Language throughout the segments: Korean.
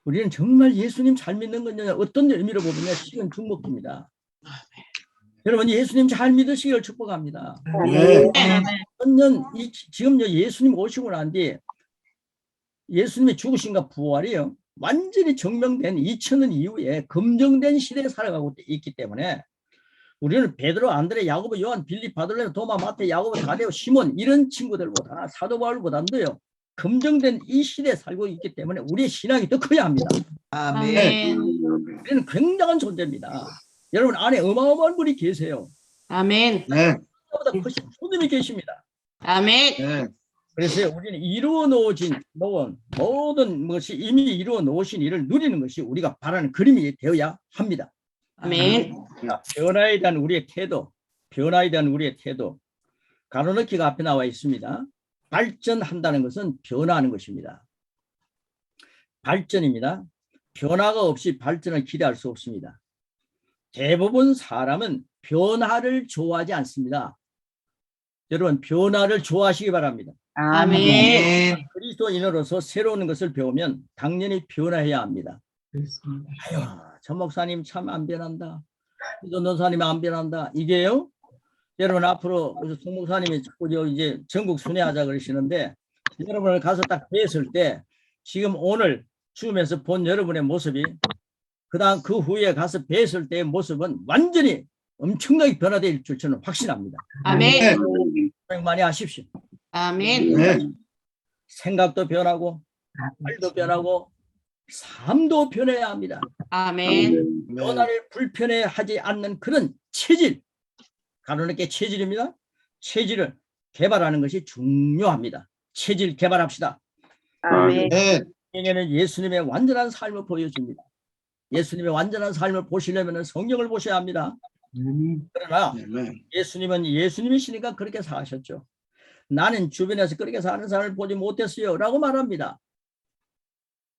우리는 정말 예수님 잘 믿는 건요, 어떤 의미로 보면 식은 죽먹기입니다. 여러분 예수님 잘 믿으시기를 축복합니다. 네. 지금 예수님 오시고 난 뒤에 예수님의 죽으심과 부활이요 완전히 증명된 2000년 이후에 검증된 시대에 살아가고 있기 때문에 우리는 베드로, 안드레, 야고보, 요한, 빌립, 바돌레, 도마, 마태, 야고보, 다데오, 시몬 이런 친구들보다 사도 바울보다도요 검증된 이 시대에 살고 있기 때문에 우리의 신앙이 더 커야 합니다. 아멘. 우리는 굉장한 존재입니다. 여러분 안에 어마어마한 분이 계세요. 아멘. 네. 보다 크신 주님이 계십니다. 아멘. 네. 그래서 우리는 이루어 놓은 모든 것이 이미 이루어 놓으신 일을 누리는 것이 우리가 바라는 그림이 되어야 합니다. 아멘. 변화에 대한 우리의 태도, 가로넣기가 앞에 나와 있습니다. 발전한다는 것은 변화하는 것입니다. 발전입니다. 변화가 없이 발전을 기대할 수 없습니다. 대부분 사람은 변화를 좋아하지 않습니다. 여러분 변화를 좋아하시기 바랍니다. 아멘. 그리스도인으로서 새로운 것을 배우면 당연히 변화해야 합니다. 아유, 저 목사님 참 안 변한다. 저 노사님 안 변한다. 이게요. 여러분 앞으로 송 목사님이 자꾸 이제 전국 순회하자 그러시는데 여러분을 가서 딱 뵀을 때 지금 오늘 죽으면서 본 여러분의 모습이 그다음 그 후에 가서 뵀을 때의 모습은 완전히 엄청나게 변화될 줄 저는 확신합니다. 아멘. 고생 많이 하십시오. 아멘. 네. 생각도 변하고 말도 변하고 삶도 변해야 합니다. 아멘. 변화를 불편해하지 않는 그런 체질, 가로넣기 체질입니다. 체질을 개발하는 것이 중요합니다. 체질 개발합시다. 아멘. 성경에는 예수님의 완전한 삶을 보여줍니다. 예수님의 완전한 삶을 보시려면 성경을 보셔야 합니다. 그러나 예수님은 예수님이시니까 그렇게 사셨죠. 나는 주변에서 그렇게 사는 사람을 보지 못했어요 라고 말합니다.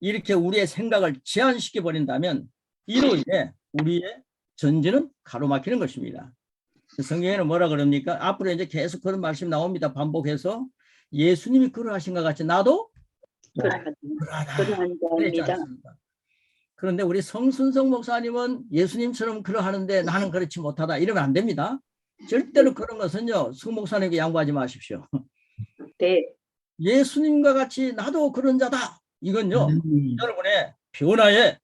이렇게 우리의 생각을 제한시켜 버린다면 이로 인해 우리의 전진은 가로막히는 것입니다. 성경에는 뭐라 그럽니까? 앞으로 이제 계속 그런 말씀 나옵니다. 반복해서 예수님이 그러하신 것 같이 나도 그러하다. 그런데 우리 성순성 목사님은 예수님처럼 그러하는데 나는 그렇지 못하다 이러면 안 됩니다. 절대로 그런 것은요 수 목사님에게 양보하지 마십시오. 네. 예수님과 같이 나도 그런 자다. 이건요 여러분의 변화의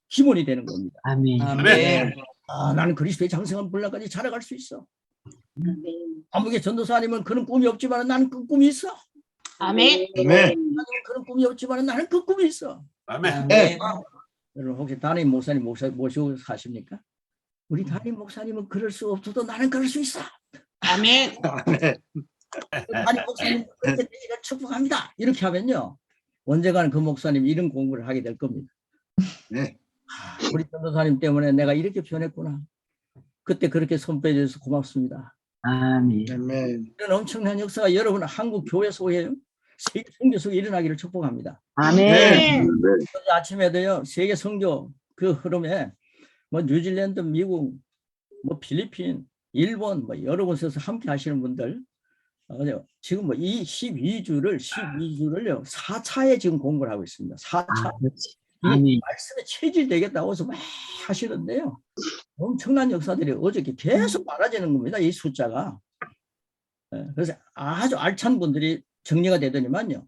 기본이 되는 겁니다. 아멘. 아멘. 나는 그리스도의 장성한 분량까지 자라갈 수 있어. 아멘. 아무개 전도사님은 그런 꿈이 없지만 나는 그 꿈이 있어. 아멘. 아멘. 그런 꿈이 없지만 나는 그 꿈이 있어. 아멘. 여러분 혹시 담임 목사님 모시고 사십니까? 우리 담임 목사님은 그럴 수 없어도 나는 그럴 수 있어. 아멘. 담임 목사님 그렇게 되기를 축복합니다. 이렇게 하면요 언젠가는 그 목사님 이런 공부를 하게 될 겁니다. 네. 우리 전도사님 때문에 내가 이렇게 변했구나. 그때 그렇게 손 빼줘서 고맙습니다. 아멘. 아멘. 이런 엄청난 역사가 여러분 한국 교회 속에요. 세계 선교 속에 일어나기를 축복합니다. 아멘. 어제 아침에도요 세계 선교 그 흐름에 뭐 뉴질랜드, 미국, 뭐 필리핀, 일본 뭐 여러 곳에서 함께 하시는 분들 지금 뭐 이 12주를요 4차에 지금 공부를 하고 있습니다. 4차. 이 말씀에 체질 되겠다고 해서 막 하시는데요. 엄청난 역사들이 어저께 계속 많아지는 겁니다. 이 숫자가. 그래서 아주 알찬 분들이 정리가 되더니만요.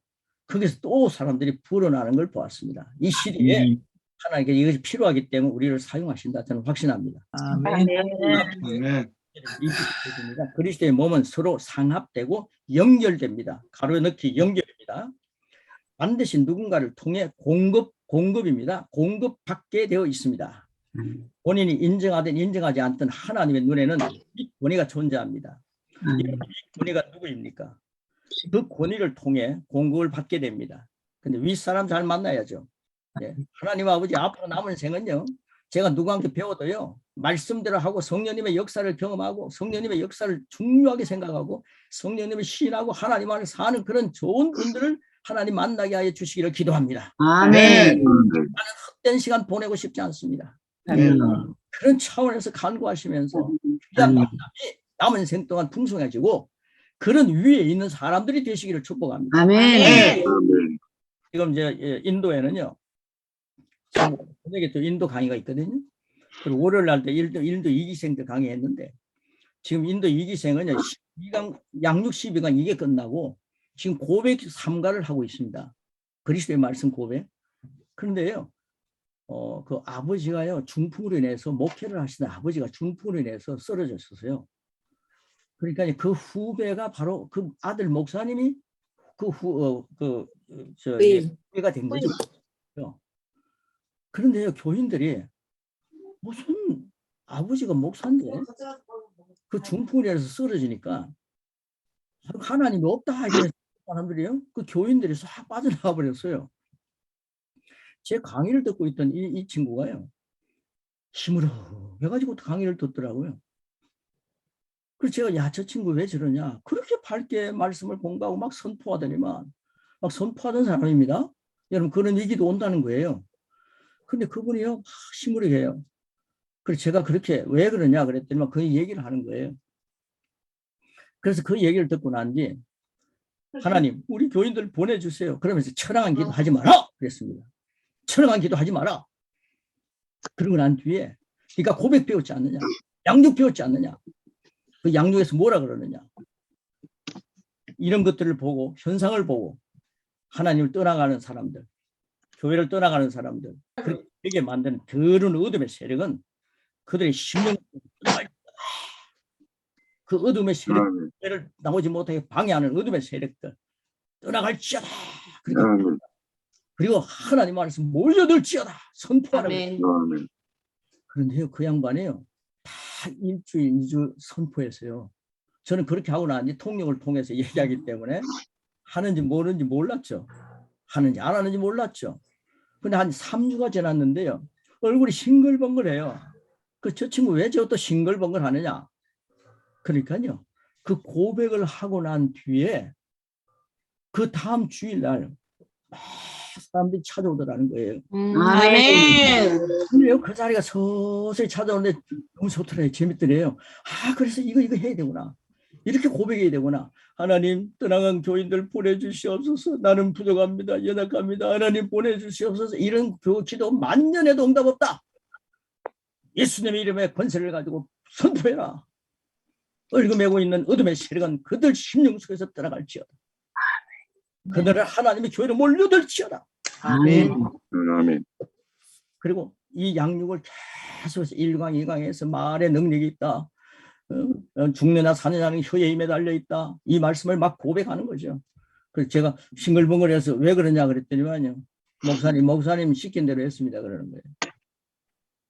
거기서 또 사람들이 불어나는 걸 보았습니다. 이 시대에 하나님께 이것이 필요하기 때문에 우리를 사용하신다. 저는 확신합니다. 아멘. 아멘. 그리스도의 몸은 서로 상합되고 연결됩니다. 가로넣기 연결입니다. 반드시 누군가를 통해 공급입니다. 공급받게 되어 있습니다. 본인이 인정하든 인정하지 않든 하나님의 눈에는 이 권위가 존재합니다. 이 권위가 누구입니까? 그 권위를 통해 공급을 받게 됩니다. 근데 윗사람 잘 만나야죠. 예. 하나님 아버지 앞으로 남은 생은요. 제가 누구한테 배워도요. 말씀대로 하고 성령님의 역사를 경험하고 성령님의 역사를 중요하게 생각하고 성령님을 시인하고 하나님 안에 사는 그런 좋은 분들을 하나님 만나게 하여 주시기를 기도합니다. 아멘. 나는 헛된 시간 보내고 싶지 않습니다. 그런 차원에서 간구하시면서 귀한 만남이 남은 생 동안 풍성해지고 그런 위에 있는 사람들이 되시기를 축복합니다. 아멘. 지금 이제 인도에는요 지금 저녁에 또 인도 강의가 있거든요. 그리고 월요일 날도 인도 2기생들 강의했는데 지금 인도 2기생은 양육 12강 이게 끝나고 지금 고백 3가를 하고 있습니다. 그리스도의 말씀 고백. 그런데요, 그 아버지가요, 중풍으로 인해서 목회를 하시던 아버지가 중풍으로 인해서 쓰러졌었어요. 그러니까 그 후배가 바로 그 아들 목사님이 후배가 된 거죠. 그런데요, 교인들이 무슨 아버지가 목사인데 그 중풍으로 인해서 쓰러지니까 하나님이 없다 이런 사람들이요, 그 교인들이 싹 빠져나가 버렸어요. 제 강의를 듣고 있던 이 친구가요, 힘으로 해가지고 강의를 듣더라고요. 그래서 제가 야, 저 친구 왜 저러냐, 그렇게 밝게 말씀을 공부하고 막 선포하더니만 막 선포하던 사람입니다. 여러분, 그런 위기도 온다는 거예요. 근데 그분이요, 막 힘으로 해요. 그래서 제가 그렇게 왜 그러냐 그랬더니 그 얘기를 하는 거예요. 그래서 그 얘기를 듣고 난 뒤 하나님, 우리 교인들 보내주세요. 그러면서 철학한 기도 하지 마라 그랬습니다. 철학한 기도 하지 마라. 그러고 난 뒤에 네가 고백 배웠지 않느냐, 양육 배웠지 않느냐, 그 양육에서 뭐라 그러느냐, 이런 것들을 보고 현상을 보고 하나님을 떠나가는 사람들, 교회를 떠나가는 사람들, 그렇게 만드는 더러운 어둠의 세력은 그들의 심령, 그 어둠의 세력을 나오지 못하게 방해하는 어둠의 세력들 떠나갈지어다. 그리고 하나님 말씀 몰려들지어다 선포하라고. 그런데요, 그 양반이요, 다 일주일 2주 선포했어요. 저는 그렇게 하고 난 뒤 통역을 통해서 얘기하기 때문에 하는지 모르는지 몰랐죠. 하는지 안 하는지 몰랐죠. 근데 한 3주가 지났는데요, 얼굴이 싱글벙글해요. 저 친구 왜 저 또 싱글벙글 하느냐. 그러니까요, 그 고백을 하고 난 뒤에 그 다음 주일날 막 사람들이 찾아오더라는 거예요. 아멘. 그래요, 그 자리가 서서히 찾아오는데 너무 좋더래요. 재밌더래요. 아, 그래서 이거 해야 되구나. 이렇게 고백해야 되구나. 하나님, 떠나간 교인들 보내주시옵소서. 나는 부족합니다. 연약합니다. 하나님 보내주시옵소서. 이런 기도 만년에도 응답 없다. 예수님의 이름에 권세를 가지고 선포해라. 얽매고 있는 어둠의 세력은 그들 심령 속에서 떠나갈지어다. 그들을 하나님의 교회로 몰려들지어다. 아멘. 아멘. 그리고 이 양육을 계속해서 1강, 2강에서 말의 능력이 있다. 죽느냐 사느냐는 혀에 힘에 달려있다. 이 말씀을 막 고백하는 거죠. 그래서 제가 싱글벙글해서 왜 그러냐 그랬더니만요, 목사님 시킨 대로 했습니다 그러는 거예요.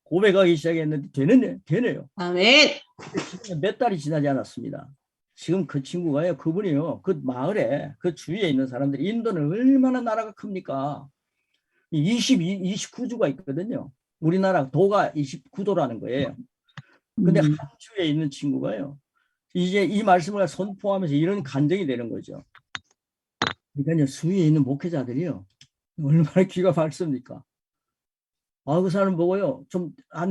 고백하기 시작했는데 되네요. 아멘. 몇 달이 지나지 않았습니다. 지금 그 친구가요, 그분이요, 그 마을에 그 주위에 있는 사람들이, 인도는 얼마나 나라가 큽니까? 29주가 있거든요. 우리나라 도가 29도라는 거예요. 근데 한 주에 있는 친구가요, 이제 이 말씀을 선포하면서 이런 간증이 되는 거죠. 그러니까 수위에 있는 목회자들이요, 얼마나 귀가 밝습니까? 아, 그 사람 보고요,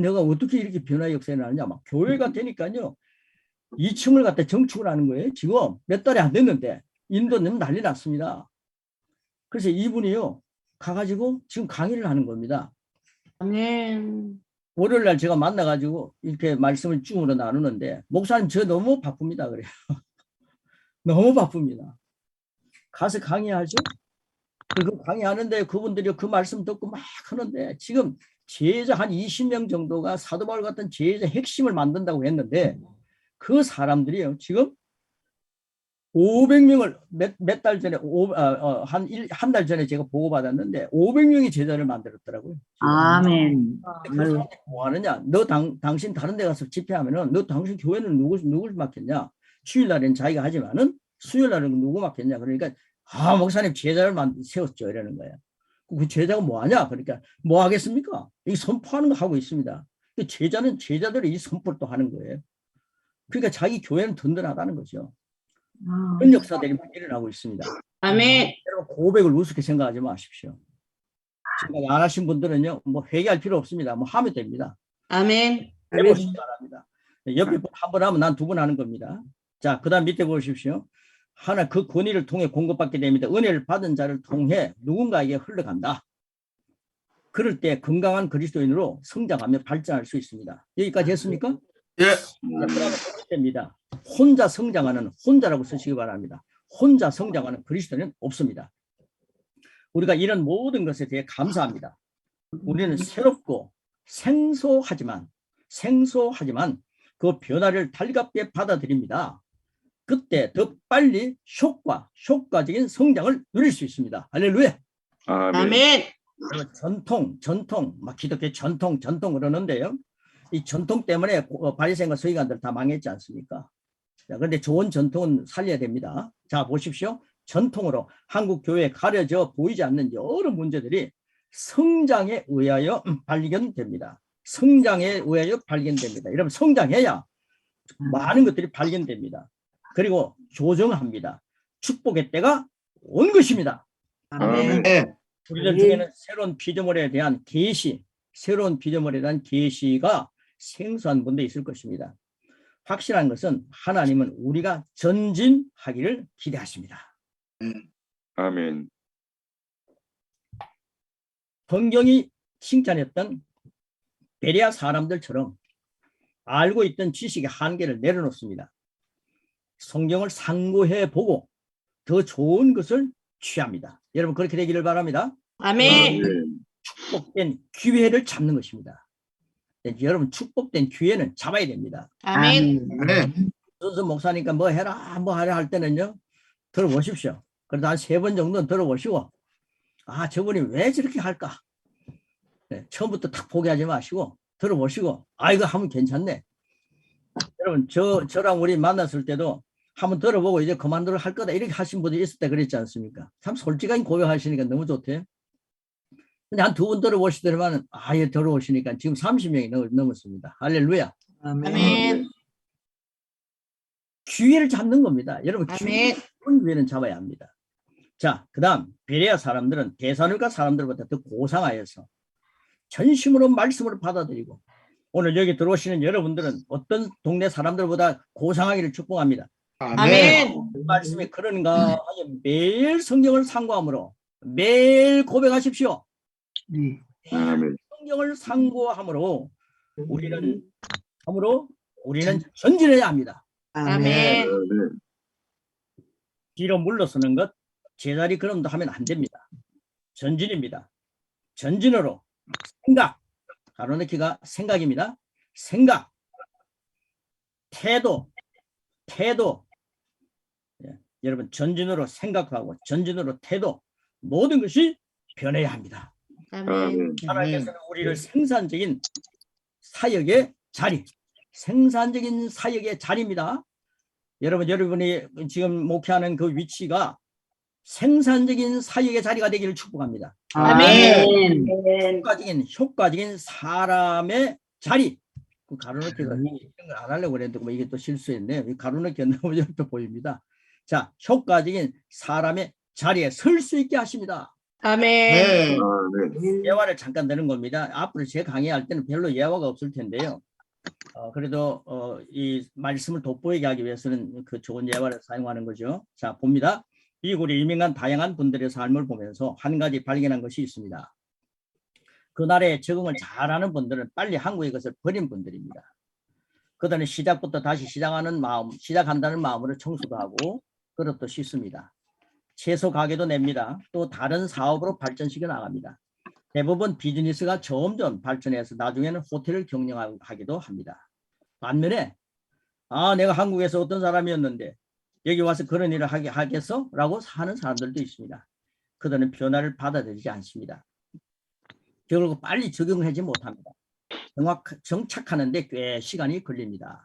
내가 어떻게 이렇게 변화 역사에 나느냐, 막 교회가 되니까요, 2층을 갖다 정축을 하는 거예요. 지금 몇 달이 안 됐는데 인도는 난리 났습니다. 그래서 이분이요, 가가지고 지금 강의를 하는 겁니다. 아멘. 월요일 날 제가 만나가지고 이렇게 말씀을 줌으로 나누는데, 목사님 저 너무 바쁩니다 그래요. 너무 바쁩니다. 가서 강의하죠. 그 강의하는데 그분들이 그 말씀 듣고 막 하는데, 지금 제자 한 20명 정도가 사도 바울 같은 제자 핵심을 만든다고 했는데, 그 사람들이요, 지금 500명을 몇 달 전에 한 달 전에 제가 보고받았는데 500명이 제자를 만들었더라고요. 아멘. 그 사람들이 뭐 하느냐, 당신 다른 데 가서 집회하면은 당신 교회는 누굴 맡겠냐, 주일날에는 자기가 하지만은 수요일날은 누구 맡겠냐. 그러니까 목사님 제자를 세웠죠 이러는 거예요. 그 제자가 뭐 하냐, 그러니까 뭐 하겠습니까? 이 선포하는 거 하고 있습니다. 제자는 제자들이 이 선포를 또 하는 거예요. 그러니까 자기 교회는 든든하다는 거죠. 그런 역사들이 일어나고 있습니다. 아멘. 여러분, 고백을 우습게 생각하지 마십시오. 생각 안 하신 분들은요, 뭐 회개할 필요 없습니다. 뭐 하면 됩니다. 아멘. 해보시기 바랍니다. 옆에 한 번 하면 난 2번 하는 겁니다. 자, 그 다음 밑에 보십시오. 하나 그 권위를 통해 공급받게 됩니다. 은혜를 받은 자를 통해 누군가에게 흘러간다. 그럴 때 건강한 그리스도인으로 성장하며 발전할 수 있습니다. 여기까지 했습니까? 예. 자, 그다음에 두 번째입니다. 혼자 성장하는, 혼자라고 쓰시기 바랍니다. 혼자 성장하는 그리스도는 없습니다. 우리가 이런 모든 것에 대해 감사합니다. 우리는 새롭고 생소하지만 그 변화를 달갑게 받아들입니다. 그때 더 빨리 효과적인 성장을 누릴 수 있습니다. 할렐루야. 아멘. 전통, 막 기독교 전통 그러는데요. 이 전통 때문에 바리새인과 서기관들 다 망했지 않습니까? 자, 그런데 좋은 전통은 살려야 됩니다. 자, 보십시오. 전통으로 한국 교회에 가려져 보이지 않는 여러 문제들이 성장에 의하여 발견됩니다. 여러분, 성장해야 많은 것들이 발견됩니다. 그리고 조정합니다. 축복의 때가 온 것입니다. 아멘. 네. 우리들 중에는 새로운 피조물에 대한 계시가 생소한 분도 있을 것입니다. 확실한 것은 하나님은 우리가 전진하기를 기대하십니다. 아멘. 성경이 칭찬했던 베레아 사람들처럼 알고 있던 지식의 한계를 내려놓습니다. 성경을 상고해 보고 더 좋은 것을 취합니다. 여러분, 그렇게 되기를 바랍니다. 아멘. 축복된 기회를 잡는 것입니다. 여러분, 축복된 기회는 잡아야 됩니다. 아멘. 네. 선수 목사니까 뭐 해라 뭐 하라 할 때는요, 들어보십시오. 그래도 한 3번 정도는 들어보시고, 아, 저분이 왜 저렇게 할까? 네, 처음부터 탁 포기하지 마시고 들어보시고, 아, 이거 하면 괜찮네. 여러분, 저랑 우리 만났을 때도 한번 들어보고 이제 그만두를 할 거다 이렇게 하신 분들이 있을 때 그랬지 않습니까? 참 솔직하게 고백하시니까 너무 좋대요. 근데 한 2번 들어보시더니만 아예 들어오시니까 지금 30명이 넘었습니다. 할렐루야. 아멘. 기회를 잡는 겁니다. 여러분, 아멘. 기회는 잡아야 합니다. 자, 그 다음 베레아 사람들은 데살로니가 사람들보다 더 고상하여서 전심으로 말씀을 받아들이고, 오늘 여기 들어오시는 여러분들은 어떤 동네 사람들보다 고상하기를 축복합니다. 아멘. 말씀이 그런가 하여 매일 성경을 상고함으로 매일 고백하십시오. 아멘. 성경을 상고함으로 우리는 전진해야 합니다. 아멘. 아멘. 뒤로 물러서는 것, 제자리 걸음도 하면 안 됩니다. 전진입니다. 전진으로 생각, 가로넣기가 생각입니다. 생각, 태도. 예, 여러분, 전진으로 생각하고 전진으로 태도, 모든 것이 변해야 합니다. 아멘. 하나님께서는 우리를 생산적인 사역의 자리입니다. 여러분이 지금 목회하는 그 위치가 생산적인 사역의 자리가 되기를 축복합니다. 아멘. 효과적인 사람의 자리. 그 가로넣기가 이런 걸 안 하려고 그랬는데 뭐 이게 또 실수했네요. 이 가로넣기가 너무 옆에 보입니다. 자, 효과적인 사람의 자리에 설 수 있게 하십니다. 아멘. 네. 아멘. 예화를 잠깐 드는 겁니다. 앞으로 제 강의할 때는 별로 예화가 없을 텐데요. 그래도 이 말씀을 돋보이게 하기 위해서는 그 좋은 예화를 사용하는 거죠. 자, 봅니다. 미국에 이민간 다양한 분들의 삶을 보면서 한 가지 발견한 것이 있습니다. 그 나라에 적응을 잘하는 분들은 빨리 한국의 것을 버린 분들입니다. 그들은 시작부터 다시 시작한다는 마음으로 청소도 하고 그릇도 씻습니다. 채소 가게도 냅니다. 또 다른 사업으로 발전시켜 나갑니다. 대부분 비즈니스가 점점 발전해서 나중에는 호텔을 경영하기도 합니다. 반면에 내가 한국에서 어떤 사람이었는데 여기 와서 그런 일을 하겠어? 라고 하는 사람들도 있습니다. 그들은 변화를 받아들이지 않습니다. 결국 빨리 적응하지 못합니다. 정착하는데 꽤 시간이 걸립니다.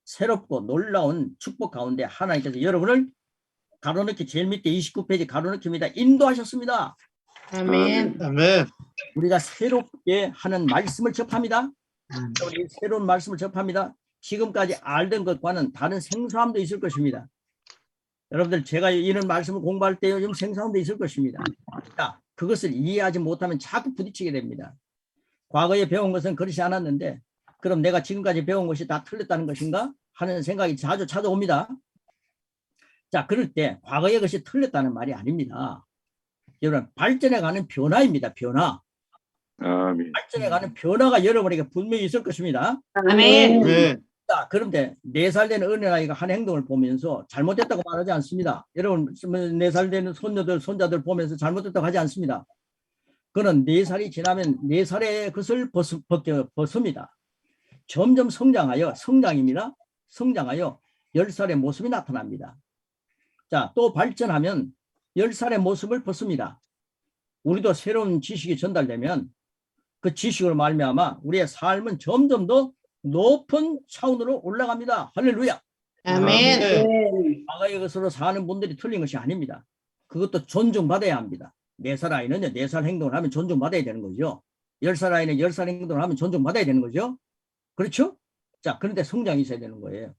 새롭고 놀라운 축복 가운데 하나님께서 여러분을 가로넣기 제일 밑에 29페이지 가로넣기입니다. 인도하셨습니다. 아멘. 아멘. 우리가 새롭게 하는 말씀을 접합니다. 우리 새로운 말씀을 접합니다. 지금까지 알던 것과는 다른 생소함도 있을 것입니다. 여러분들, 제가 이런 말씀을 공부할 때 요즘 생소함도 있을 것입니다. 자, 그것을 이해하지 못하면 자꾸 부딪히게 됩니다. 과거에 배운 것은 그렇지 않았는데 그럼 내가 지금까지 배운 것이 다 틀렸다는 것인가 하는 생각이 자주 찾아옵니다. 자, 그럴 때 과거의 것이 틀렸다는 말이 아닙니다. 여러분, 발전해가는 변화입니다. 변화. 아멘. 발전해가는 변화가 여러분에게 분명히 있을 것입니다. 아멘. 아멘. 자, 그런데 4살 되는 어린아이가 한 행동을 보면서 잘못됐다고 말하지 않습니다. 여러분 4살 되는 손녀들, 손자들 보면서 잘못됐다고 하지 않습니다. 그는 4살이 지나면 4살의 것을 벗습니다. 점점 성장입니다. 성장하여 10살의 모습이 나타납니다. 자, 또 발전하면 10살의 모습을 벗습니다. 우리도 새로운 지식이 전달되면 그 지식으로 말미암아 우리의 삶은 점점 더 높은 차원으로 올라갑니다. 할렐루야. 아멘. 아멘. 과거의 것으로 사는 분들이 틀린 것이 아닙니다. 그것도 존중받아야 합니다. 4살 아이는요, 4살 행동을 하면 존중받아야 되는 거죠. 10살 아이는 10살 행동을 하면 존중받아야 되는 거죠. 그렇죠? 자, 그런데 성장이 있어야 되는 거예요.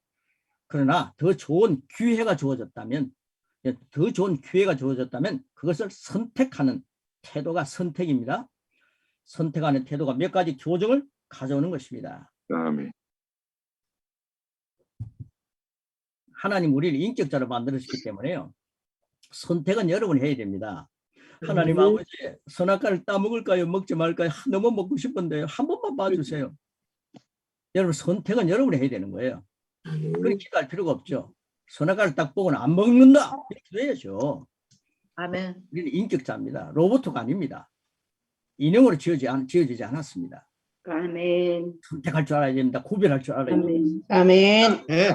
그러나 더 좋은 기회가 주어졌다면 그것을 선택하는 태도가 선택입니다. 선택하는 태도가 몇 가지 교정을 가져오는 것입니다. 아멘. 하나님 우리를 인격자로 만들었기 때문에요. 선택은 여러분이 해야 됩니다. 하나님 아버지, 선악과를 따먹을까요? 먹지 말까요? 너무 먹고 싶은데요. 한 번만 봐주세요. 여러분, 선택은 여러분이 해야 되는 거예요. 그렇게 기도할 필요가 없죠. 선악과를 딱 보고는 안 먹는다. 이렇게 해야죠. 아멘. 우리는 인격자입니다. 로봇가 아닙니다. 인형으로 지어지지 않았습니다. 아멘. 선택할 줄 알아야 됩니다. 구별할 줄 알아야 됩니다. 아멘. 네.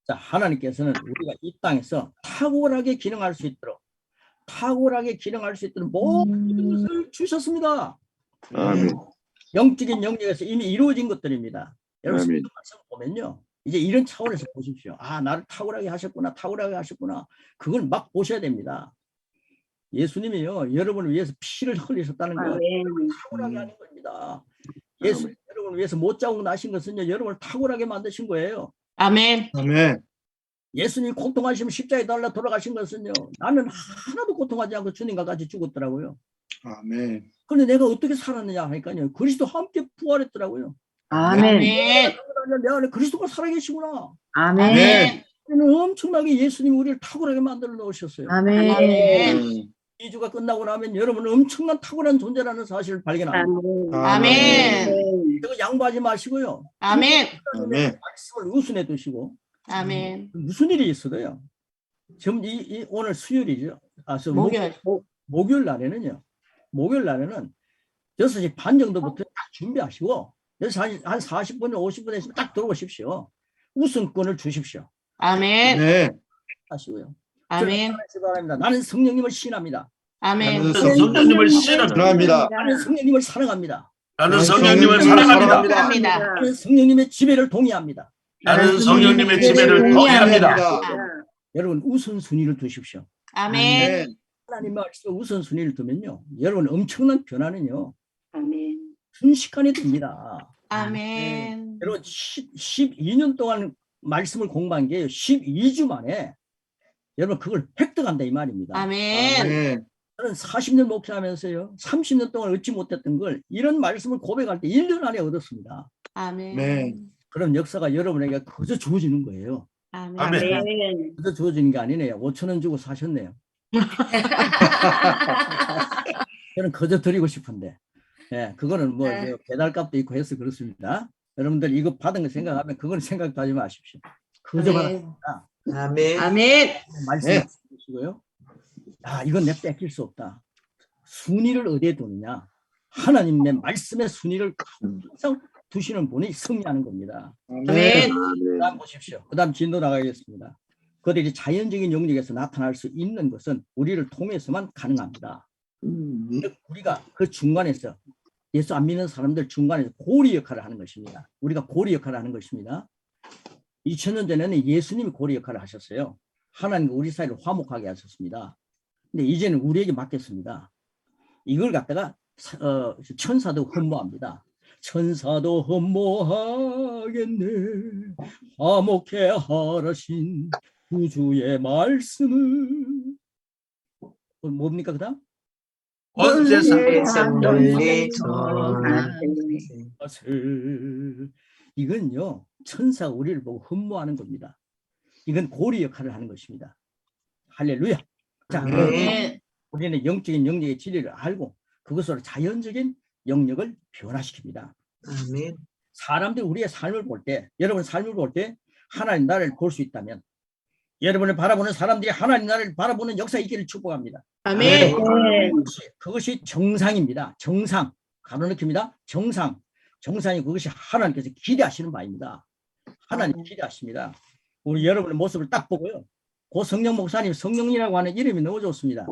자, 하나님께서는 우리가 이 땅에서 탁월하게 기능할 수 있도록 모든 것을 주셨습니다. 아멘. 영적인 영역에서 이미 이루어진 것들입니다. 여러분 아멘. 말씀 보면요, 이제 이런 차원에서 보십시오. 아, 나를 탁월하게 하셨구나. 그걸 막 보셔야 됩니다. 예수님이요, 여러분을 위해서 피를 흘리셨다는 거 아멘. 탁월하게 하는 겁니다. 예수 여러분을 위해서 못 자고 나신 것은요, 여러분을 탁월하게 만드신 거예요. 아멘. 아멘. 예수님이 고통하시면 십자가에 달라 돌아가신 것은요, 나는 하나도 고통하지 않고 주님과 같이 죽었더라고요. 아멘. 그런데 내가 어떻게 살았느냐 하니까요, 그리스도와 함께 부활했더라고요. 아멘. 아멘. 내 안에 그리스도가 살아계시구나. 아멘. 저는 엄청나게 예수님이 우리를 탁월하게 만들어 놓으셨어요. 아멘. 아멘. 2주가 끝나고 나면 여러분은 엄청난 탁월한 존재라는 사실을 발견합니다. 아멘. 그거 양보하지 마시고요. 아멘. 아멘. 말씀을 우순해 두시고, 아멘. 무슨 일이 있어도요. 지금 오늘 수요일이죠. 목요일. 목요일 날에는 6시 반 정도부터 딱 준비하시고, 그래서 한 40분, 50분 있으면 딱 들어오십시오. 우선권을 주십시오. 아멘. 네. 하시고요. 아멘. 바랍니다. 나는 성령님을 신합니다. 아멘. 나는 성령님을 사랑합니다. 나는 성령님을 사랑합니다. 나는 성령님을 사랑합니다. 사랑합니다. 나는 성령님의 지배를 동의합니다. 나는 성령님의 지배를 동의합니다. 여러분, 우선순위를 두십시오. 아멘. 아멘. 하나님 말씀 우선순위를 두면요, 여러분 엄청난 변화는요 아멘. 순식간에 됩니다. 아멘. 여러분 12년 동안 말씀을 공부한 게 12주 만에 여러분 그걸 획득한다 이 말입니다. 아멘. 아멘. 저는 40년 목회하면서요 30년 동안 얻지 못했던 걸 이런 말씀을 고백할 때 1년 안에 얻었습니다. 아멘. 네. 그런 역사가 여러분에게 그저 주어지는 거예요. 아멘. 아멘. 그저 주어지는 게 아니네요. 5,000원 주고 사셨네요. 저는 그저 드리고 싶은데, 그거는 뭐 네. 배달값도 있고 해서 그렇습니다. 여러분들 이거 받은 거 생각하면 그거는 생각도 하지 마십시오. 그저 받았습니다. 아멘. 아멘. 말씀 주시고요. 아, 이건 내가 뺏길 수 없다. 순위를 어디에 두느냐? 하나님의 말씀의 순위를 항상 두시는 분이 승리하는 겁니다. 아멘. 그다음 보십시오. 그다음 진도 나가겠습니다. 그들이 자연적인 영역에서 나타날 수 있는 것은 우리를 통해서만 가능합니다. 우리가 그 중간에서 예수 안 믿는 사람들 중간에서 고리 역할을 하는 것입니다. 우리가 고리 역할을 하는 것입니다. 2000년 전에는 예수님이 고리 역할을 하셨어요. 하나님과 우리 사이를 화목하게 하셨습니다. 근데 이제는 우리에게 맡겼습니다. 이걸 갖다가 천사도 흠모합니다. 천사도 흠모하겠네. 화목해 하라신 구주의 말씀을. 뭡니까 그다음? 온 세상 널리 이건요 천사가 우리를 보고 흠모하는 겁니다. 이건 고리 역할을 하는 것입니다. 할렐루야. 자, 아멘. 우리는 영적인 영역의 진리를 알고 그것으로 자연적인 영역을 변화시킵니다. 아멘. 사람들이 우리의 삶을 볼 때, 여러분 삶을 볼 때 하나님 나라를 볼 수 있다면 여러분을 바라보는 사람들이 하나님 나라를 바라보는 역사가 있기를 축복합니다. 아멘. 그것이 정상입니다. 정상. 가로넣기입니다. 정상. 정상이 그것이 하나님께서 기대하시는 바입니다. 하나님 기대하십니다. 우리 여러분의 모습을 딱 보고요. 고 성령 목사님, 성령이라고 하는 이름이 너무 좋습니다.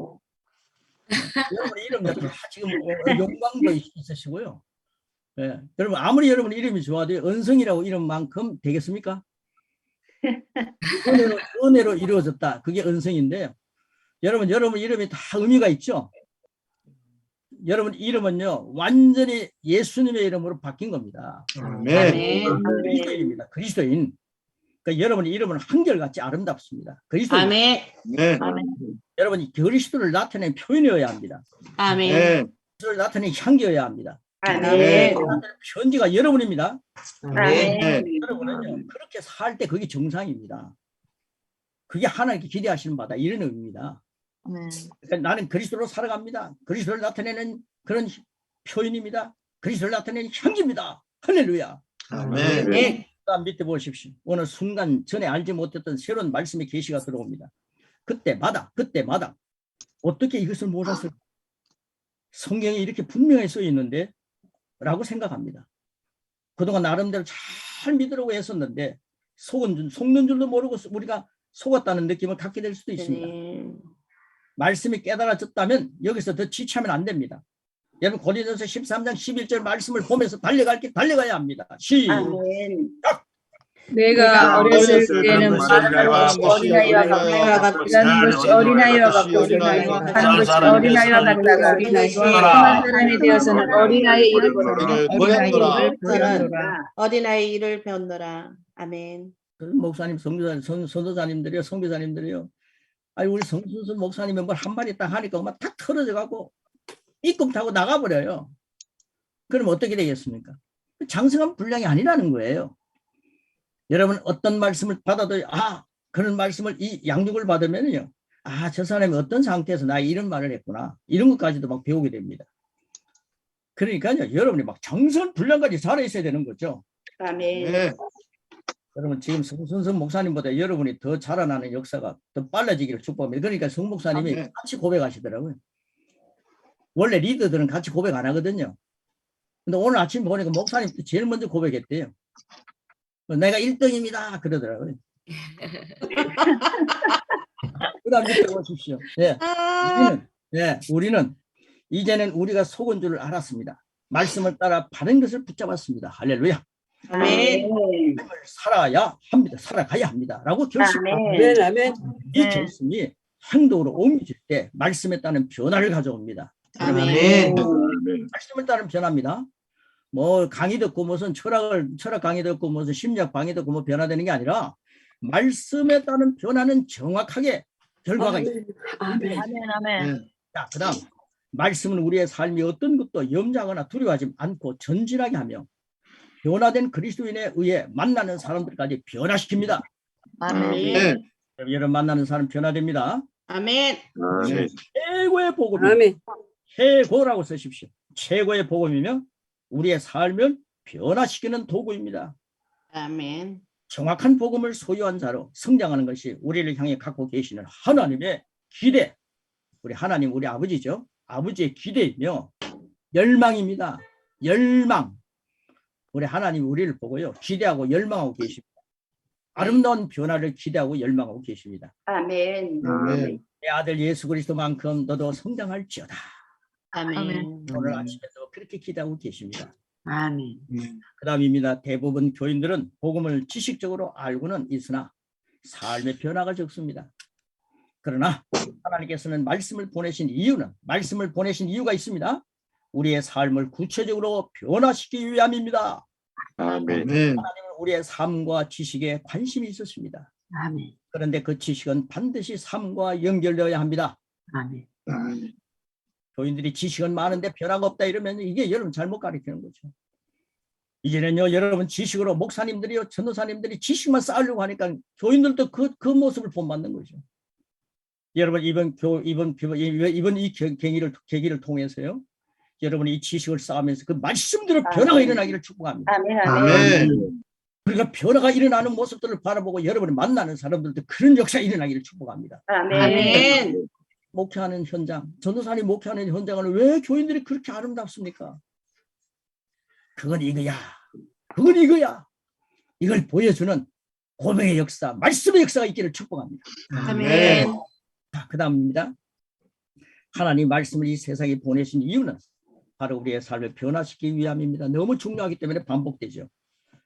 여러분의 이름도 다 지금 영광도 있으시고요. 예, 여러분 아무리 여러분 이름이 좋아도 은성이라고 이름만큼 되겠습니까? 은혜로 이루어졌다. 그게 은성인데 여러분 이름이 다 의미가 있죠. 여러분 이름은요 완전히 예수님의 이름으로 바뀐 겁니다. 아멘. 그리스도인입니다. 그리스도인. 그러니까 여러분의 이름은 한결같이 아름답습니다. 그리스도인. 아멘. 네. 여러분이 그리스도를 나타내는 표현이어야 합니다. 아멘. 네. 그리스도를 나타내는 향기여야 합니다. 아멘. 편지가 여러분입니다. 아멘. 여러분은요 그렇게 살 때 그게 정상입니다. 그게 하나님께 기대하시는 바다 이런 의미입니다. 그러니까 나는 그리스도로 살아갑니다. 그리스도를 나타내는 그런 표현입니다. 그리스도를 나타내는 향기입니다. 할렐루야. 아멘. 네. 그다음 밑에 보십시오. 어느 순간 전에 알지 못했던 새로운 말씀의 계시가 들어옵니다. 그때마다 어떻게 이것을 몰랐을까? 성경에 이렇게 분명히 써 있는데 라고 생각합니다. 그동안 나름대로 잘 믿으려고 했었는데 속는 줄도 모르고 우리가 속았다는 느낌을 갖게 될 수도 있습니다. 말씀이 깨달아졌다면 여기서 더 지체하면 안 됩니다. 여러분 고린도서 13장 11절 말씀을 보면서 달려가야 합니다. 아멘. 내가 어렸을 때는 어린아이와 같다는 것이 어린아이와 같고 하는 것이 어린아이와 같다가 한 사람이 되어서는 어린아이의 일을 보노라. 어린아이 일을 배웠노라. 아멘. 목사님, 선도사님들이요, 선교사님들이요. 아니 우리 성순수 목사님이 뭘 한 마디 딱 하니까 막 탁 털어져 가고 입금 타고 나가버려요. 그럼 어떻게 되겠습니까? 장성한 분량이 아니라는 거예요. 여러분 어떤 말씀을 받아도 그런 말씀을 이 양육을 받으면요. 저 사람이 어떤 상태에서 나 이런 말을 했구나. 이런 것까지도 막 배우게 됩니다. 그러니까요. 여러분이 막 장성한 분량까지 살아 있어야 되는 거죠. 아멘. 네. 여러분 지금 성순수 목사님보다 여러분이 더 자라나는 역사가 더 빨라지기를 축복합니다. 그러니까 성 목사님이 같이 고백하시더라고요. 원래 리더들은 같이 고백 안 하거든요. 근데 오늘 아침 보니까 목사님도 제일 먼저 고백했대요. 내가 1등입니다. 그러더라고요. 그 다음 밑에 보십시오. 우리는 이제는 우리가 속은 줄을 알았습니다. 말씀을 따라 바른 것을 붙잡았습니다. 할렐루야. 아멘. 살아야 합니다. 살아가야 합니다. 라고 아멘. 아멘. 이 결심이 행동으로 옮겨질 때 말씀에 따른 변화를 가져옵니다. 아멘. 말씀을 따른 변화입니다. 뭐 강의 듣고 무슨 철학 강의 듣고 무슨 심리학 강의 듣고 뭐 변화되는 게 아니라 말씀에 따른 변화는 정확하게 결과가 있습니다. 아멘. 아멘. 자, 그다음 말씀은 우리의 삶이 어떤 것도 염려하거나 두려워하지 않고 전진하게 하며 변화된 그리스도인에 의해 만나는 사람들까지 변화시킵니다. 아멘. 여러분 만나는 사람 변화됩니다. 아멘. 최고의 복음. 아멘. 최고라고 쓰십시오. 최고의 복음이며 우리의 삶을 변화시키는 도구입니다. 아멘. 정확한 복음을 소유한 자로 성장하는 것이 우리를 향해 갖고 계시는 하나님의 기대. 우리 하나님 우리 아버지죠. 아버지의 기대이며 열망입니다. 열망. 우리 하나님 우리를 보고요. 기대하고 열망하고 계십니다. 아름다운 변화를 기대하고 열망하고 계십니다. 아멘. 내 아들 예수 그리스도만큼 너도 성장할지어다. 아멘. 오늘 아침에도 그렇게 기대하고 계십니다. 아멘. 그 다음입니다. 대부분 교인들은 복음을 지식적으로 알고는 있으나 삶의 변화가 적습니다. 그러나 하나님께서는 말씀을 보내신 이유가 있습니다. 우리의 삶을 구체적으로 변화시키기 위함입니다. 아멘. 하나님은 우리의 삶과 지식에 관심이 있었습니다. 아멘. 그런데 그 지식은 반드시 삶과 연결되어야 합니다. 아멘. 교인들이 지식은 많은데 변화가 없다 이러면 이게 여러분 잘못 가르치는 거죠. 이제는요 여러분 지식으로 목사님들이요 전도사님들이 지식만 쌓으려고 하니까 교인들도 그 모습을 본받는 거죠. 여러분 이번 이 계기를 통해서요 여러분이 이 지식을 쌓으면서 그 말씀대로 변화가 일어나기를 축복합니다. 아멘. 아멘. 그러니까 변화가 일어나는 모습들을 바라보고 여러분이 만나는 사람들도 그런 역사가 일어나기를 축복합니다. 아멘. 목회하는 현장, 전도사님 목회하는 현장은 왜 교인들이 그렇게 아름답습니까? 그건 이거야. 그건 이거야. 이걸 보여주는 고백의 역사, 말씀의 역사가 있기를 축복합니다. 아멘. 자, 그 다음입니다. 하나님 말씀을 이 세상에 보내신 이유는 바로 우리의 삶을 변화시키기 위함입니다. 너무 중요하기 때문에 반복되죠.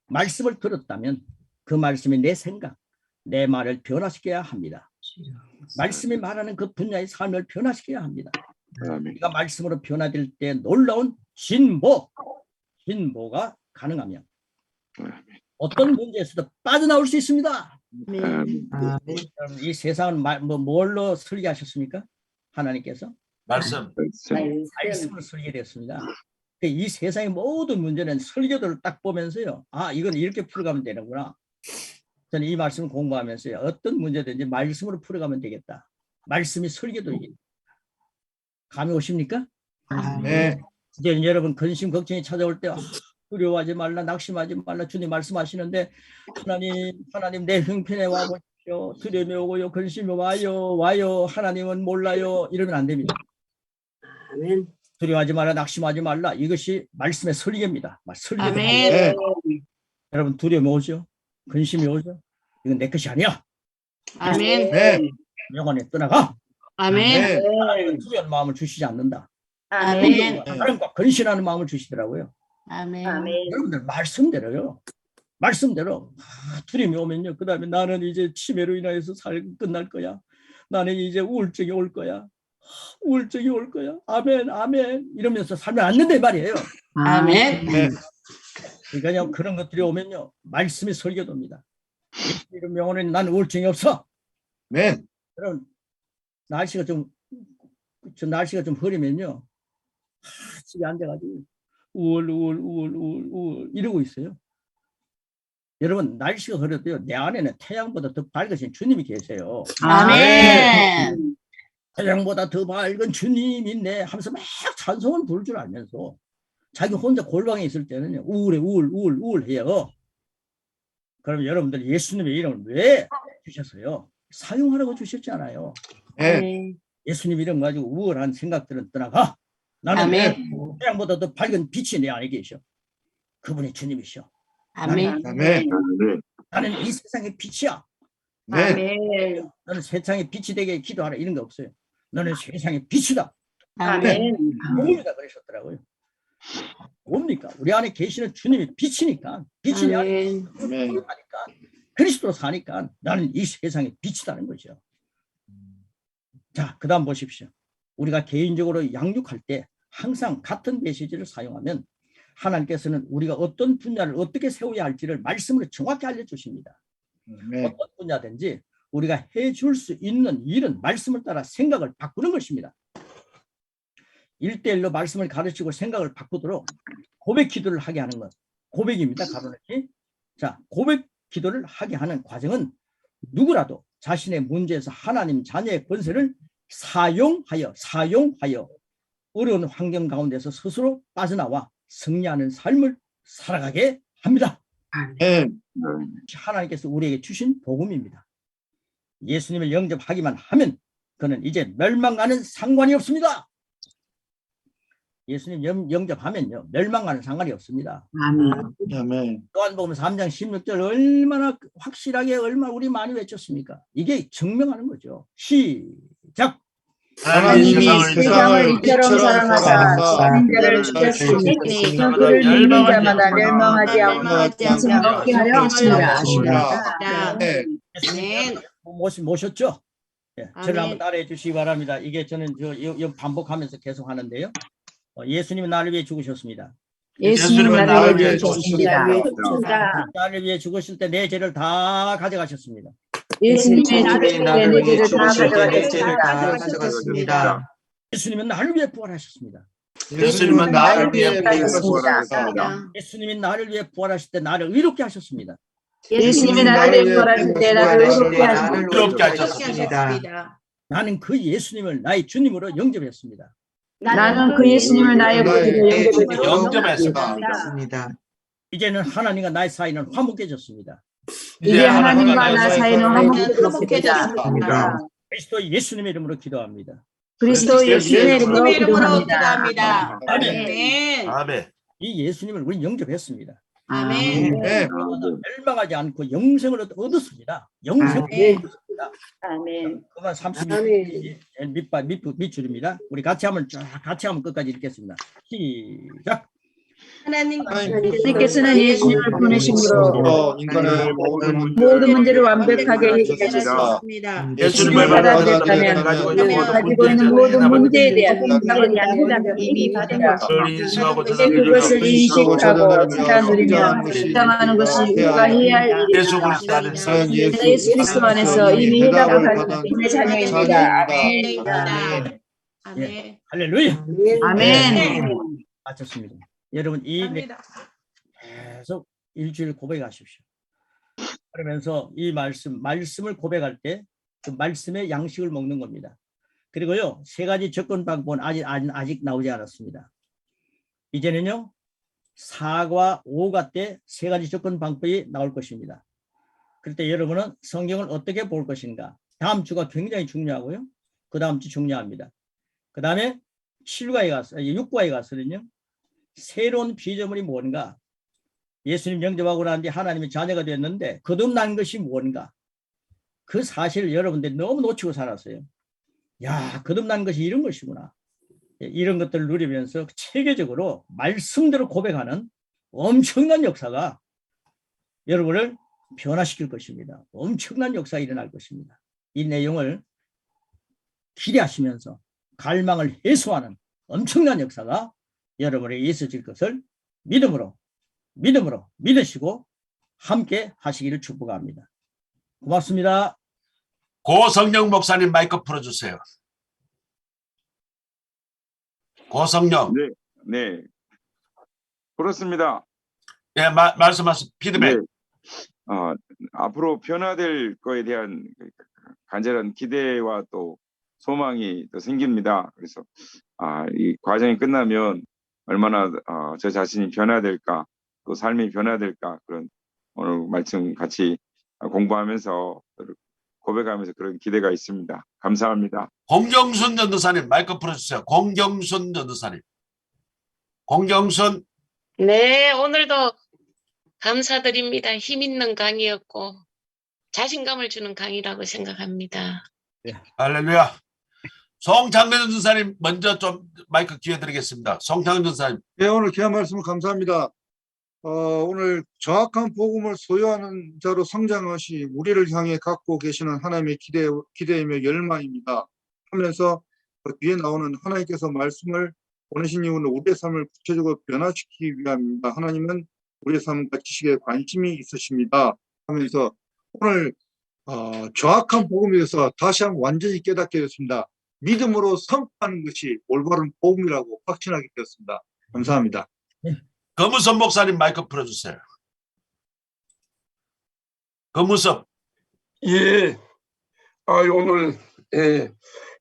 말씀을 들었다면 그 말씀이 내 생각, 내 말을 변화시켜야 합니다. 말씀이 말하는 그 분야의 삶을 변화시켜야 합니다. 아멘. 우리가 말씀으로 변화될 때 놀라운 진보가 가능하면 어떤 문제에서도 빠져나올 수 있습니다. 아멘. 그럼 이 세상은 뭘로 설계하셨습니까? 하나님께서 말씀. 말씀으로 설계됐습니다. 이 세상의 모든 문제는 설계도를 딱 보면서요. 아, 이건 이렇게 풀어가면 되는구나. 저는 이 말씀을 공부하면서요. 어떤 문제든지 말씀으로 풀어가면 되겠다. 말씀이 설계도이기. 감이 오십니까? 네. 이제 여러분 근심 걱정이 찾아올 때 두려워하지 말라, 낙심하지 말라. 주님 말씀하시는데 하나님 내 형편에 와보십시오. 두려움이 오고요, 근심이 와요. 하나님은 몰라요. 이러면 안 됩니다. 아멘. 두려워하지 말라, 낙심하지 말라. 이것이 말씀의 설계입니다. 설계도. 아멘. 여러분 두려움이 오죠, 근심이 오죠. 이건 내 것이 아니야. 아멘. 네. 영원히 떠나가. 아멘. 하나님은 두려운 마음을 주시지 않는다. 아멘. 하나님과 근신하는 마음을 주시더라고요. 아멘. 여러분들 말씀대로요. 말씀대로 두려움이 오면요. 그 다음에 나는 이제 치매로 인해서 삶이 끝날 거야. 나는 이제 우울증이 올 거야. 우울증이 올 거야. 아멘. 이러면서 살면 안 된다 이 말이에요. 아멘. 네. 그러니까 그런 것들이 오면요. 말씀이 설계도입니다. 이런 명언은 난 우울증이 없어. 네. 여러분 날씨가 좀 흐리면요. 집에 앉아가지고 우울 이러고 있어요. 여러분 날씨가 흐려도요. 내 안에는 태양보다 더 밝으신 주님이 계세요. 아멘. 태양보다 더 밝은 주님이 있네 하면서 막 찬송을 부를 줄 알면서 자기 혼자 골방에 있을 때는요. 우울해요. 그럼 여러분들 예수님의 이름을 왜 주셨어요? 사용하라고 주셨잖아요. 네. 예수님 이름 가지고 우울한 생각들은 떠나가. 나는 아멘. 태양보다 더 밝은 빛이 내 안에 계셔. 그분이 주님이셔. 아멘. 아멘. 나는 이 세상의 빛이야. 네. 아멘. 너는 세상의 빛이 되게 기도하라 이런 거 없어요. 너는 세상의 빛이다. 아멘. 복음이다 그러셨더라고요. 뭡니까? 우리 안에 계시는 주님이 빛이니까 빛이 내 안에 아멘. 사니까 그리스도로 사니까 나는 이 세상의 빛이라는 거죠. 자, 그 다음 보십시오. 우리가 개인적으로 양육할 때 항상 같은 메시지를 사용하면 하나님께서는 우리가 어떤 분야를 어떻게 세워야 할지를 말씀으로 정확히 알려주십니다. 네. 어떤 분야든지 우리가 해줄 수 있는 일은 말씀을 따라 생각을 바꾸는 것입니다. 1대1로 말씀을 가르치고 생각을 바꾸도록 고백 기도를 하게 하는 것. 고백입니다. 가로넣기. 자, 고백 기도를 하게 하는 과정은 누구라도 자신의 문제에서 하나님 자녀의 권세를 사용하여 어려운 환경 가운데서 스스로 빠져나와 승리하는 삶을 살아가게 합니다. 네. 하나님께서 우리에게 주신 복음입니다. 예수님을 영접하기만 하면 그는 이제 멸망과는 상관이 없습니다. 예수님 영접하면요 멸망과는 상관이 없습니다. 아멘. 요한복음 3장 16절 얼마나 확실하게 얼마나 우리 많이 외쳤습니까? 이게 증명하는 거죠. 시작. 하나님이 세상을 이처럼 사랑하사 자를 주셨으니 그를 믿는 자마다 멸망하지 않고 영생을 얻게 하려 하십니다. 네. 아멘. 모셨죠? 예, 저를 아멘. 한번 따라해 주시기 바랍니다. 이게 저는 반복하면서 계속 하는데요. 예수님은 나를 위해 죽으셨습니다. 예수님은 나를 위해 주셨습니다. 나를 위해 죽으실 때 내 죄를 다 가져가셨습니다. 예수님이 나를 위해 내 죄를 다 가져가셨습니다. 예수님은 나를 위해 부활하셨습니다. 예수님은 나를 위해 부활하셨습니다. 예수님이 나를 위해 부활하실 때 나를 의롭게 하셨습니다. 예수님이 나를 위해 부활하실 때 나를 의롭게 의롭게 하셨습니다. 하셨습니다. 나는 그 예수님을 나의 주님으로 영접했습니다. 나는 그 예수님을 나의 구주로 영접했습니다. 영접했습니다. 이제는 하나님과 나의 사이는 화목해졌습니다. 이제 하나님과 나 사이는 화목해졌습니다. 화목해졌습니다. 그리스도 예수님의 이름으로 기도합니다. 그리스도 예수님의 이름으로 예수님의 이름으로 기도합니다. 기도합니다. 아멘. 아멘. 아멘. 이 예수님을 우리 영접했습니다. 아멘. 아멘. 멸망하지 않고 영생을 얻었습니다. 영생을 아멘. 얻었습니다. 아멘. 그만 32 밑줄입니다. 우리 같이 한번 끝까지 읽겠습니다. 시작. 하나님께서는 예수님을 보내심으로 인간의 모든 문제를 완벽하게 해결하셨습니다. 예수님을 받았다면 가지고 있는 모든 문제에 대한 문제에 해답을 이미 받은 것입니다. 인식하고 이제 그것을 인식하고 찾아누리면 결정하는 것이 우리가 해야 할 예수 일입니다. 그리스도 안에서 예수 그리스도 안에서 이미 해답을 가진 우리의 자녀입니다. 아멘. 아멘. 할렐루야. 아멘. 마쳤습니다. 여러분 계속 일주일 고백하십시오. 그러면서 이 말씀을 고백할 때 그 말씀의 양식을 먹는 겁니다. 그리고요 3가지 접근 방법은 아직 나오지 않았습니다. 이제는요 4과 5가 때 3가지 접근 방법이 나올 것입니다. 그럴 때 여러분은 성경을 어떻게 볼 것인가? 다음 주가 굉장히 중요하고요. 그 다음 주 중요합니다. 그 다음에 6과에 가서는요. 새로운 피조물이 뭔가? 예수님 영접하고 난 뒤 하나님의 자녀가 됐는데 거듭난 것이 뭔가? 그 사실을 여러분들이 너무 놓치고 살았어요. 야, 거듭난 것이 이런 것이구나. 이런 것들을 누리면서 체계적으로 말씀대로 고백하는 엄청난 역사가 여러분을 변화시킬 것입니다. 엄청난 역사가 일어날 것입니다. 이 내용을 기대하시면서 갈망을 해소하는 엄청난 역사가 여러분에게 있어질 것을 믿음으로 믿으시고 함께 하시기를 축복합니다. 고맙습니다. 고성령 목사님 마이크 풀어주세요. 고성령. 네. 그렇습니다. 네, 말씀하세요. 피드백. 네. 앞으로 변화될 거에 대한 간절한 기대와 또 소망이 또 생깁니다. 그래서 이 과정이 끝나면 얼마나 저 자신이 변화될까, 또 삶이 변화될까, 그런 오늘 말씀 같이 공부하면서 고백하면서 그런 기대가 있습니다. 감사합니다. 공경순 전도사님 마이크 풀어주세요. 공경순 전도사님. 공경순. 네, 오늘도 감사드립니다. 힘 있는 강의였고 자신감을 주는 강의라고 생각합니다. 할렐루야. 송창근 전도사님 먼저 좀 마이크 기회 드리겠습니다. 송창근 전도사님. 네, 오늘 귀한 말씀을 감사합니다. 오늘 정확한 복음을 소유하는 자로 성장하시 우리를 향해 갖고 계시는 하나님의 기대이며 열망입니다. 하면서 그 뒤에 나오는 하나님께서 말씀을 보내신 이유는 우리의 삶을 구체적으로 변화시키기 위함입니다. 하나님은 우리의 삶과 지식에 관심이 있으십니다. 하면서 오늘 정확한 복음에 대해서 다시 한번 완전히 깨닫게 되었습니다. 믿음으로 선포하는 것이 올바른 복음이라고 확신하게 되었습니다. 감사합니다. 검은섭 목사님 마이크 풀어주세요. 검은섭. 예. 오늘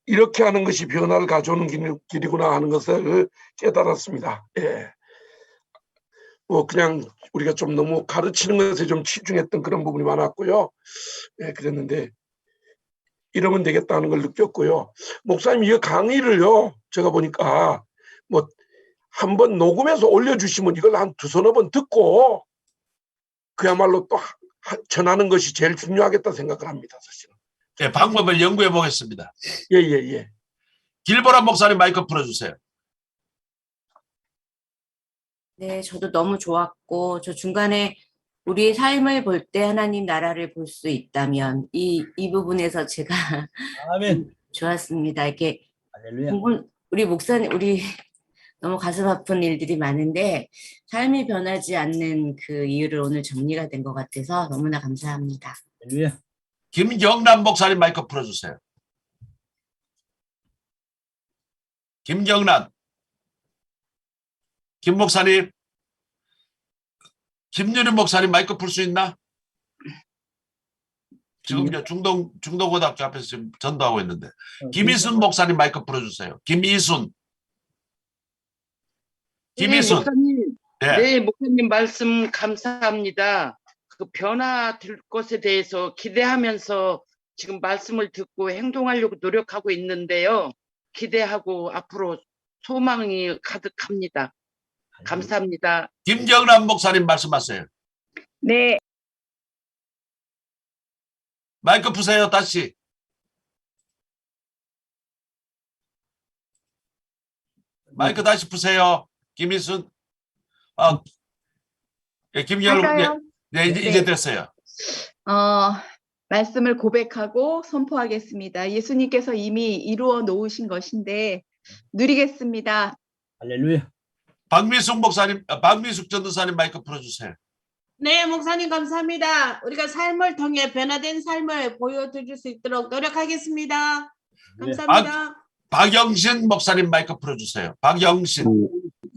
이렇게 하는 것이 변화를 가져오는 길이구나 하는 것을 깨달았습니다. 예. 그냥 우리가 좀 너무 가르치는 것에 좀 치중했던 그런 부분이 많았고요. 예, 그랬는데 이러면 되겠다는 걸 느꼈고요. 목사님 이 강의를요, 제가 보니까 한번 녹음해서 올려주시면 이걸 한 2-3번 듣고 그야말로 또 전하는 것이 제일 중요하겠다 생각을 합니다. 사실은. 네, 방법을 연구해 보겠습니다. 예. 길보람 목사님 마이크 풀어주세요. 네, 저도 너무 좋았고 저 중간에 우리의 삶을 볼 때 하나님 나라를 볼 수 있다면 이 부분에서 제가 아멘. 좋았습니다. 이렇게 할렐루야. 우리 목사님 우리 너무 가슴 아픈 일들이 많은데 삶이 변하지 않는 그 이유를 오늘 정리가 된 것 같아서 너무나 감사합니다. 할렐루야. 김경란 목사님 마이크 풀어주세요. 김경란. 김 목사님. 김유림 목사님 마이크 풀 수 있나? 지금 이제 중동고등학교 앞에서 지금 전도하고 있는데. 김이순 목사님 마이크 풀어주세요. 김이순. 김희순. 목사님, 네. 네, 목사님 말씀 감사합니다. 그 변화될 것에 대해서 기대하면서 지금 말씀을 듣고 행동하려고 노력하고 있는데요. 기대하고 앞으로 소망이 가득합니다. 감사합니다. 김정남 목사님 말씀하세요. 네, 마이크 푸세요. 다시. 마이크 다시 푸세요. 김희순. 김영을. 할까요? 네, 이제 네. 됐어요. 말씀을 고백하고 선포하겠습니다. 예수님께서 이미 이루어 놓으신 것인데 누리겠습니다. 할렐루야. 박미숙 목사님, 박미숙 전도사님 마이크 풀어주세요. 네, 목사님 감사합니다. 우리가 삶을 통해 변화된 삶을 보여드릴 수 있도록 노력하겠습니다. 감사합니다. 박영신 목사님 마이크 풀어주세요. 박영신.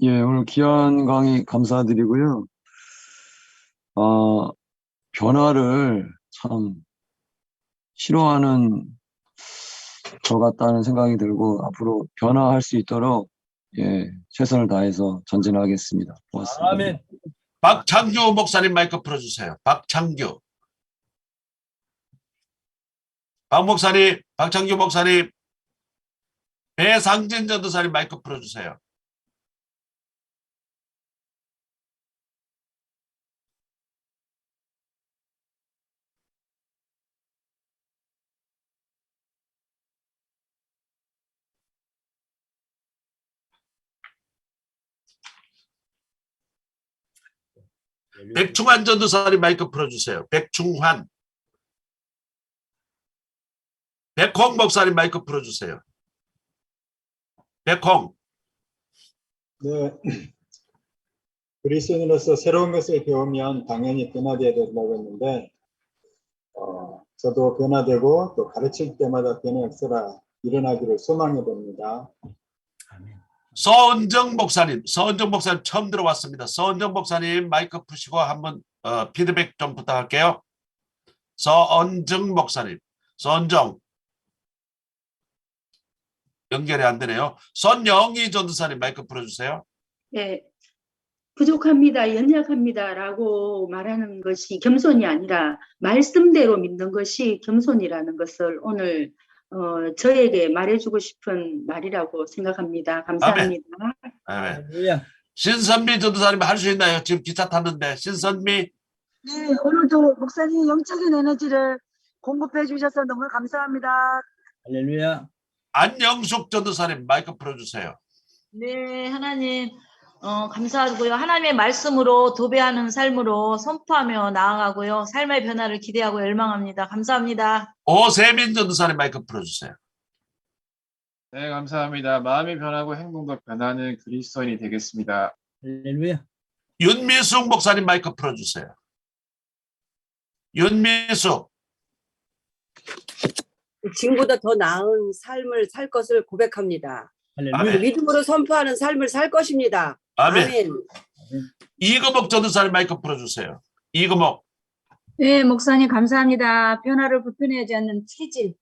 예, 오늘 귀한 강의 감사드리고요. 변화를 참 싫어하는 저 같다는 생각이 들고 앞으로 변화할 수 있도록 최선을 다해서 전진하겠습니다. 고맙습니다. 아멘. 박창규 목사님 마이크 풀어주세요. 박창규. 박 목사님, 박창규 목사님, 배상진 전도사님 마이크 풀어주세요. 백충환 전도사님 마이크 풀어주세요. 백충환. 백홍 목사님 마이크 풀어주세요. 백홍. 네. 그리스도인으로서 새로운 것을 배우면 당연히 변화되어야 된다고 했는데 저도 변화되고 또 가르칠 때마다 변화 역사가 일어나기를 소망해 봅니다. 서은정 목사님 처음 들어왔습니다. 서은정 목사님 마이크 푸시고 한번 피드백 좀 부탁할게요. 서은정 목사님, 서은정 연결이 안 되네요. 손영희 전도사님 마이크 풀어주세요. 네, 부족합니다, 연약합니다라고 말하는 것이 겸손이 아니라 말씀대로 믿는 것이 겸손이라는 것을 오늘 저에게 말해주고 싶은 말이라고 생각합니다. 감사합니다. 아멘. 신선미 전도사님 할 수 있나요? 지금 기차 탔는데 신선미. 네, 오늘도 목사님 영적인 에너지를 공급해 주셔서 너무 감사합니다. 할렐루야. 안영숙 전도사님 마이크 풀어주세요. 네, 하나님 감사하고요. 하나님의 말씀으로 도배하는 삶으로 선포하며 나아가고요. 삶의 변화를 기대하고 열망합니다. 감사합니다. 오세민 전도사님 마이크 풀어주세요. 네, 감사합니다. 마음이 변하고 행동도 변하는 그리스도인이 되겠습니다. 할렐루야. 윤미숙 목사님 마이크 풀어주세요. 윤미숙. 지금보다 더 나은 삶을 살 것을 고백합니다. 아멘. 믿음으로 선포하는 삶을 살 것입니다. 아멘. 아멘. 이금옥 전도사님 마이크 풀어주세요. 이금옥. 네, 목사님 감사합니다. 변화를 불편해하지 않는 체질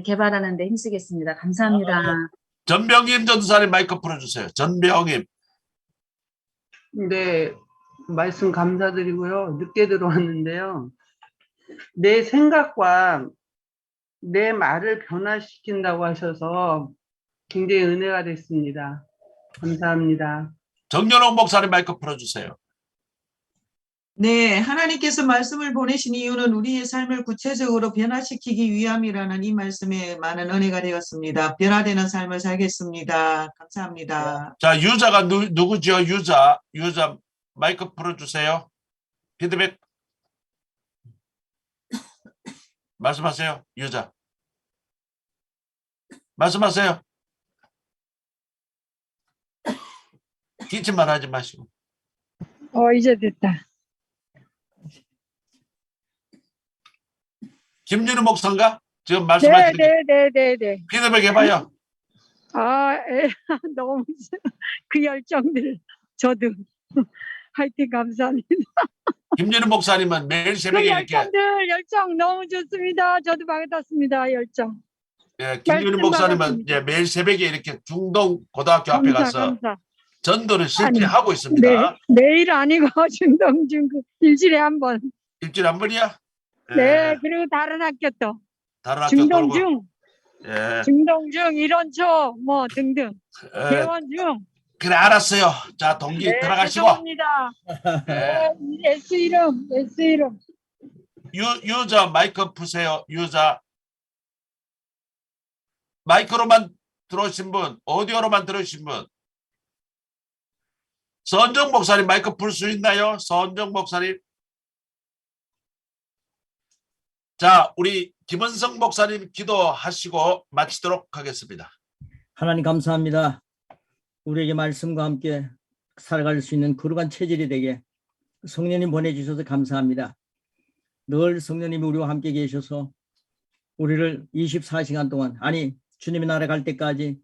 개발하는 데 힘쓰겠습니다. 감사합니다. 전병임 전도사님 마이크 풀어주세요. 전병임. 네, 말씀 감사드리고요. 늦게 들어왔는데요. 내 생각과 내 말을 변화시킨다고 하셔서 굉장히 은혜가 됐습니다. 감사합니다. 정연옥 목사님 마이크 풀어주세요. 네, 하나님께서 말씀을 보내신 이유는 우리의 삶을 구체적으로 변화시키기 위함이라는 이 말씀에 많은 은혜가 되었습니다. 변화되는 삶을 살겠습니다. 감사합니다. 자, 유자가 누구죠? 유자 마이크 풀어주세요. 피드백 말씀하세요. 유자 말씀하세요. 기침만 하지 마시고. 이제 됐다. 김윤우 목사인가? 지금 말씀하시는 네. 피드백 해봐요. 너무 그 열정들 저도 하여튼 감사합니다. 김윤우 목사님은 매일 새벽에 이렇게. 열정 너무 좋습니다. 저도 받았습니다. 열정. 예, 김윤우 목사님은 이제 매일 새벽에 이렇게 중동 고등학교 앞에 가서 전도를 실제 하고 있습니다. 내일 아니고 중동중 일주일에 한 번. 일주일에 한 번이야? 네, 그리고 다른 학교 또. 다른 학교 돌고. 중동중, 예. 중동중, 이론초 뭐 등등. 예. 개원중. 그래 알았어요. 자 동기 네, 들어가시고. 죄송합니다. 네. S 이름. 유저 마이크 푸세요. 유저. 마이크로만 들어오신 분, 오디오로만 들어오신 분. 서은정 목사님 마이크 풀 수 있나요? 서은정 목사님. 자, 우리 김은성 목사님 기도하시고 마치도록 하겠습니다. 하나님 감사합니다. 우리에게 말씀과 함께 살아갈 수 있는 거룩한 체질이 되게 성령님 보내주셔서 감사합니다. 늘 성령님이 우리와 함께 계셔서 우리를 24시간 동안, 아니 주님의 나라에 갈 때까지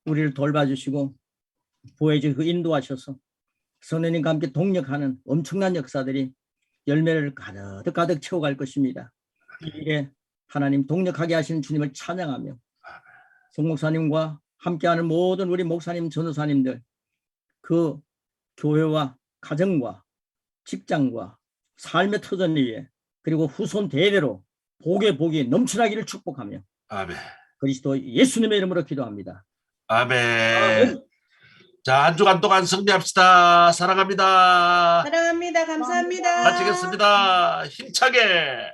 우리를 돌봐주시고 보호해주고 인도하셔서 성령님과 함께 동력하는 엄청난 역사들이 열매를 가득 채워갈 것입니다. 이 일에 하나님 동력하게 하시는 주님을 찬양하며 송 목사님과 함께하는 모든 우리 목사님, 전도사님들, 그 교회와 가정과 직장과 삶의 터전 위에 그리고 후손 대대로 복이 넘쳐나기를 축복하며 아멘. 그리스도 예수님의 이름으로 기도합니다. 아멘. 자, 한 주간 동안 승리합시다. 사랑합니다. 사랑합니다. 감사합니다. 마치겠습니다. 힘차게.